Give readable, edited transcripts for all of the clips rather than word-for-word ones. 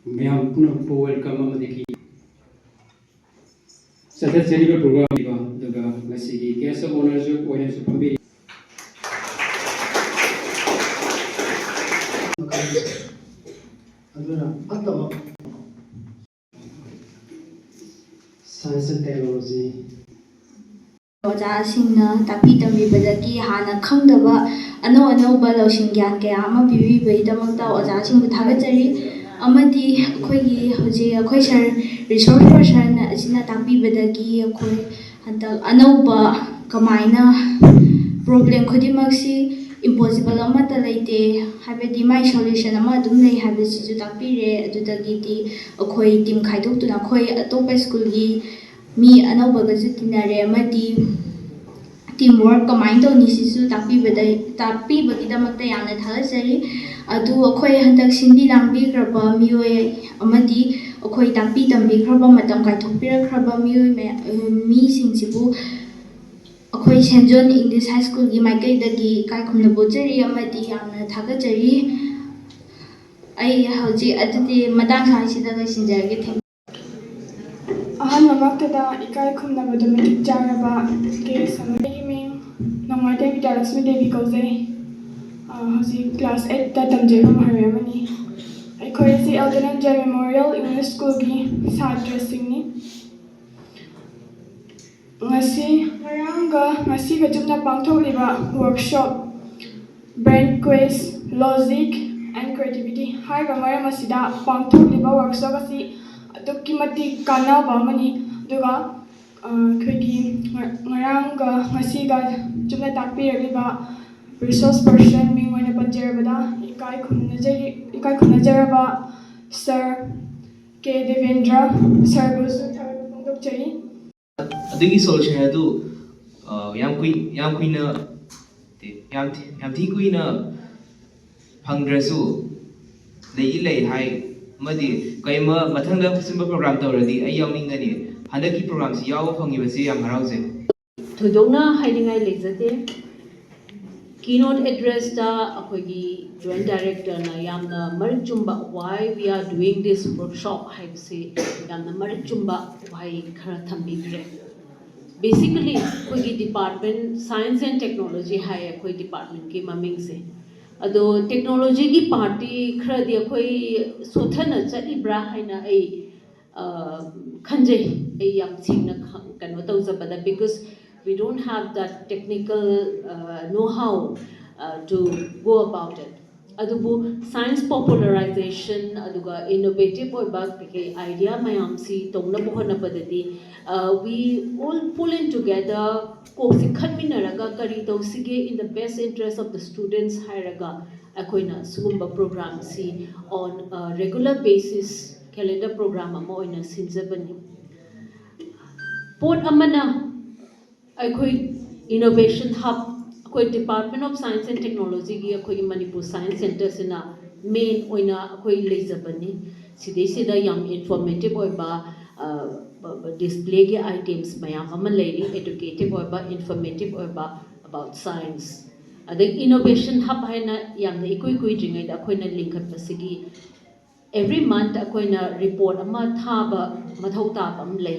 Ma'am पुनः welcome अमदेखि चथचरिबा programme दुगा ngasiगी guest of honor ju oinasु फंबि aduna atama science and technology ओजासिंगना Tapi तंबीबदगी हाना खंगदबा अनो अनोबा लौसिंग ज्ञान कया अमा पिबिबैदमक्ता ओजासिंग थागचरी अमदी अखोयगी होजे अखोय सर रिसोर्स पर्सन असिना तापीबदगी अखोय हंतक अनोबा कमाइना प्रॉब्लम खुदिमक्सी इम्पॉसिबल अमता लैते हाबेदी माइ सॉल्यूशन अमा अदुम लै हाबेसिजु तापीरे अदुदगीदी अखोय टीम खाइदोक्तुना अखोय अतोपा स्कूलगी मी अनौबगजु तिनारे अमदी टीम वर्क कमाइन तौनिसिसु तापीबगीदमक्ता यामना थागचरी अदु अखोय हंतक सिंबी लांबीग्रबा मियोय अमदी अखोय तापी तंबीग्रबा मतम काइथोकपिरख्रबा मियोय मी सिंगसिबु अखोय सेंजोन इंग्लिश हाई स्कूल की माइकैदगी काइखुमना बोजरी अमदी यामना थागचरी आई हौजी अदुदि मदांग साइसिदा लैसिंजरगे थैंक अहमक्तदा इकाई खुमनबदु मतिक जारबा केस अमगी मिंग नंगमाते विद्यालक्ष्मी देवी कौजे हौजी क्लास 8 ता तमजेबा महरमनी अखोय सि एल्डन जे मेमोरियल इंग्लिश स्कूल की छात्र सिंगनी ngasi ga chumna pangthokliba workshop brain quiz logic and creativity hai ga maram asida pangthokliba workshop asi adukki mati kanaba mani duga khigi ngarang ga ngasi ga chumna takpiraliba resource person ming oina panjerabada ikai khunnajaraba sir K Devendra sir busu thagdok chari अदुगी solution है तो याम कुइना याम थी कुइना फंग्रसु ले हाय मदि कइमा मथंगदा symbol programme तौरदी आई यावनिंगनी हंदकी programme से याव फंगिबसे याम हराउजे थोदोंना हाइदिंगाय लेजते keynote address दा अखोगी joint director ना यामना मरिक चुंबा why we are doing this workshop हाइबसे यामना मरिक चुंबा व्हाई खरा थंबिग्रे बेसिकली अखोगी डिपार्टमेंट साइंस एंड टेक्नोलॉजी हाय अखोई डिपार्टमेंट की ममिंग से अदो टेक्नोलॉजी की पार्टी खरा दि अखोई सोथना चलिब्रा हाइना ए खंजे ए याम सिंगना कनो तौजबदा because we don't have that technical know-how to go about it. Adubu science popularization, aduga innovative oiba pike idea mayam si tongna bohana badadi we all pull in together koksi khatminaraga kari tawsige in the best interest of the students hairaga akoina sugumba program si on a regular basis calendar program ama oina sinjabani pot amana अखोई innovation hub अखोई department of science and technology की अखोई Manipur science centre से ना main ओइना अखोई लेजबनी सिदेसिदा याम इन्फॉर्मेटिव ओइबा डिस्प्ले के आइटम्स मयाम अमन लेरी एजुकेटिव ओइबा इन्फॉर्मेटिव ओइबा अबाउट साइंस अदे इनोवेशन हब है ना याम ने इकोई जिंगै दा अखोई ना लिंक बसगी एवरी मंथ अखोई ना रिपोर्ट अमा थाबा मथौ ताब अम ले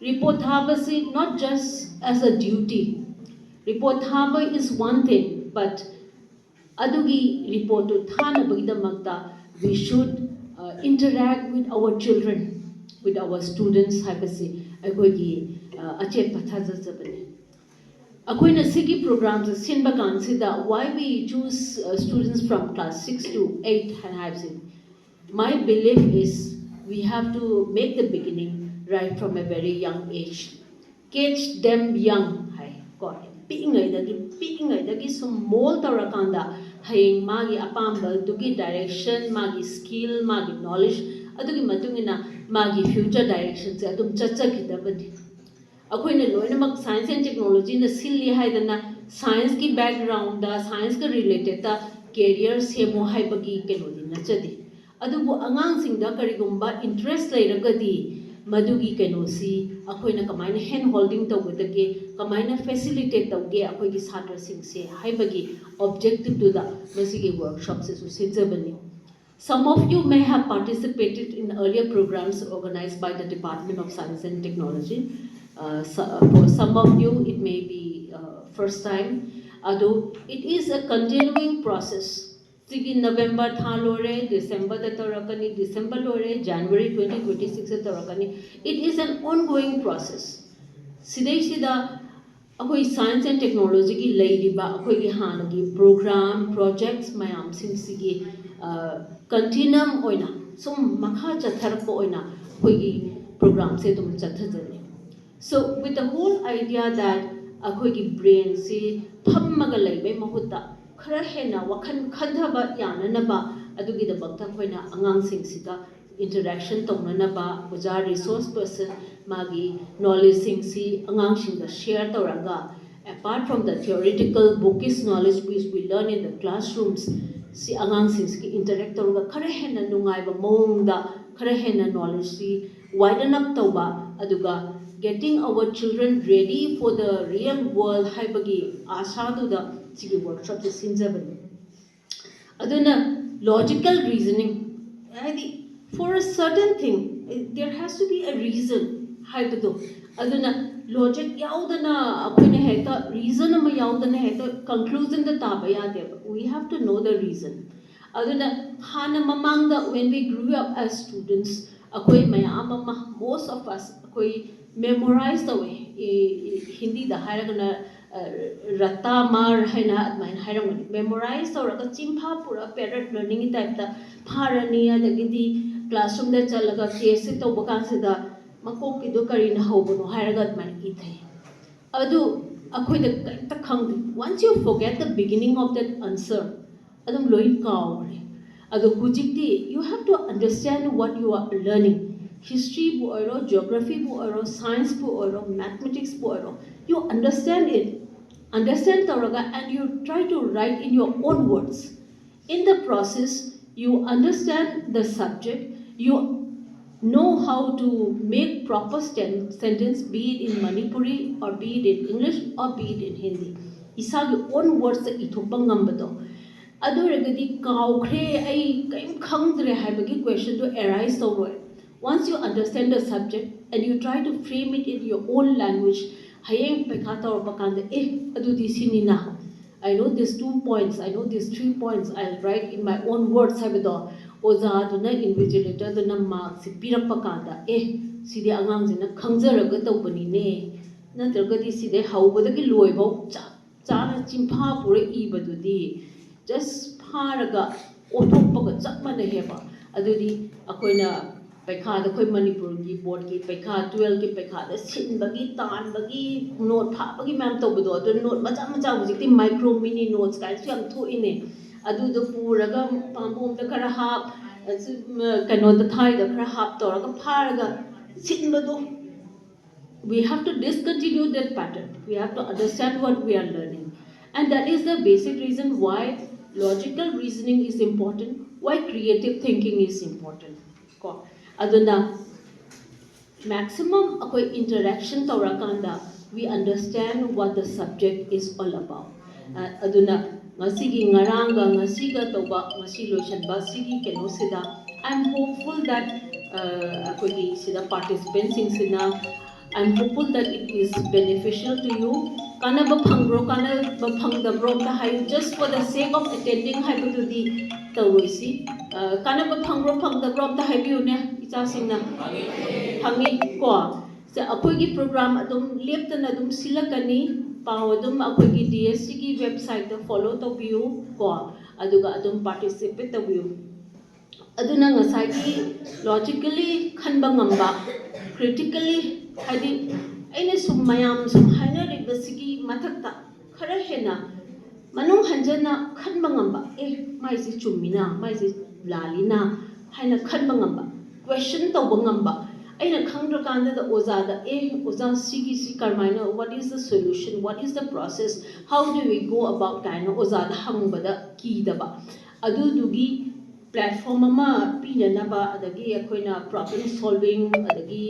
report thaba is not just as a duty. Report thaba is one thing, but adugi report to thana bagdamakta we should interact with our children, with our students. Habasi agogi achet pathaza zabani. Akoina sigi programs sinba kansida why we choose students from class 6 to 8 and habsi. My belief is we have to make the beginning right from a very young age. Catch them young. Hai, God. Picking the some mold or akanda. Hai, magi apamba, dugi direction, magi skill, magi knowledge. Adugi matungina, magi future directions. Adum chacha kitabadi. Akoina loinamak science and technology na silly haidana science ki background da science ka related da career semo hai bagi kenodi na chadi. Adubu angang sing da karigumba interest lairagadi. मधुगी कनोसी अखोइना कमाइना hand holding तौगदगे कमाइना facilitate तौगे अखोइगी छात्र सिंह से हाइबगी ऑब्जेक्टिव दुदा मसिगे वर्कशॉप से सुसिजबनी Some of you may have participated in earlier programs organized by the Department of Science and Technology. For some of you, it may be first time. Although it is a continuing process. Sigi November tha lore, December da tarakani, December lore, January 2026 da tarakani. It is an ongoing process. Sidai sida akoi science and technology ki leidiba akoi ki hana ki program projects mayam sing sigi continuum oina sum makha chatharpa oina akoi ki program se tum chathajani. So with the whole idea that akoi ki brain se phammaga leibe mahutta khara hena wakhan khandhaba yananaba adugi da bakta koina angang sing sida interaction tongnanaba oja resource person magi knowledge sing si angang sing da share tawranga apart from the theoretical bookish knowledge which we learn in the classrooms si angang sing si interact tawranga khara hena nungai ba mongda khara hena knowledge si widen up tawba aduga getting our children ready for the real world haibagi asadu da sigi workshop se sinjabani aduna logical reasoning for a certain thing there has to be a reason haibado aduna logic yaudana akoina heta reason ama yaudana heta conclusion da taba yade we have to know the reason aduna hana mamangda when we grew up as students akoi mayam ama most of us akoi memorize the way Hindi da hairagana rata mar haina admain hairagani memorize tawraga chimpha pura parrot learning type da pharani adagidi classroom da chalaga case tawba kansida makok kido karina hawbono hairaga admain ithai adu akoi da ta khang once you forget the beginning of that answer adum loi kaawre adu hujikti you have to understand what you are learning history bu oiro geography bu oiro science bu oiro mathematics bu oiro you understand tawraga and you try to write in your own words in the process you understand the subject you know how to make proper sentence be it in Manipuri or be it in English or be it in Hindi isagi own words ta ithokpa ngambado aduragadi kaawkhre ai kaim khangdre haibagi question to arise tawroi. Once you understand the subject and you try to frame it in your own language, hayeng pekata or pakanda adudi sinina. I know these 2 points, I know these 3 points. I'll write in my own words. Sabado oza duna invigilator duna mark si pirak pakanda sidi angang jina khangzaraga tawbani ne natragadi side hawbadagi loibau chana chimpha pura ibadudi just pharaga othokpaga chapmana heba adudi akoina paikha da khoi Manipur ki board ki paikha 12 ki paikha da sinbagi tanbagi note phapagi ma'am tawbado adu note macha macha hujikti micro mini notes kai su yam thu ine adu do puraga pambom da kara hap kano da thai da kara hap toraga pharaga sinbado we have to discontinue that pattern we have to understand what we are learning and that is the basic reason why logical reasoning is important why creative thinking is important aduna maximum akoi interaction tawrakanda we understand what the subject is all about aduna ngasigi ngaranga ngasiga tawba ngasi loisanba sigi keno sida I'm hopeful that akoi sida participants in sina I'm hopeful that it is beneficial to you kanaba phangro kanaba phangdabro ta hai just for the sake of attending haibududi tawroisi kanaba phangro phangdabro ta haibiu ne icha singna phangi ko se akoi gi program adum leptana adum silakani paw adum akoi gi DSC gi website da follow tabiu ko aduga adum participate tabiu aduna ngasai gi logically khanba ngamba critically hadi aina sum mayam sum haina ribasigi mathakta khara hena manung hanjana khanba ngamba mai si chumina mai si lalina haina khanba ngamba question tawba ngamba aina khangra kanda da oza da oza sigi si karmaina what is the solution what is the process how do we go about kaina oza da hangba da ki daba adu dugi platform ama pinana ba adagi akoina problem solving adagi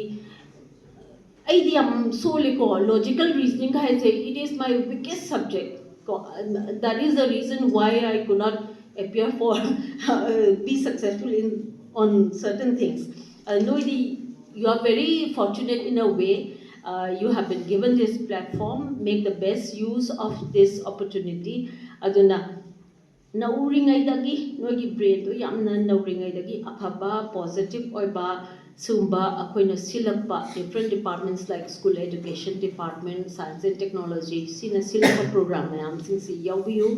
logical reasoning it is my weakest subject that is the reason why I could not appear for be successful in on certain things. You are very fortunate in a way. You have been given this platform. Make the best use of this opportunity. Aduna nauringaidagi noigi brain to yamna nauringaidagi afaba positive oiba sumba akoina silakpa different departments like school education department, science and technology sina silakpa program mayam singsi yaubiyu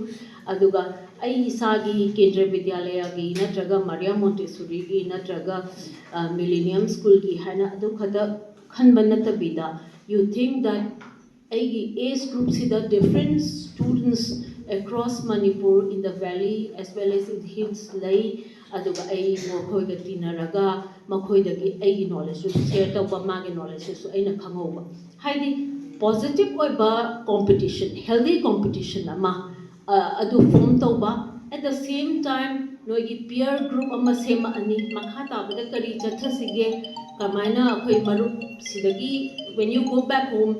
aduga ai isagi kendra vidyalaya gi natraga Maria Montessori gi natraga Millennium School gi hana adu khada khanba natabida you think that aigi age group sida different students across Manipur in the valley as well as in hills lay aduga ai mokhoi ga tinaraga makhoi dagi ai knowledge to share tawba magi knowledge so aina khangoba haidi positive oiba competition healthy competition ama adu form tawba at the same time noigi peer group ama sema ani makha tabada kari chathasige kamaina akhoi marup sidagi when you go back home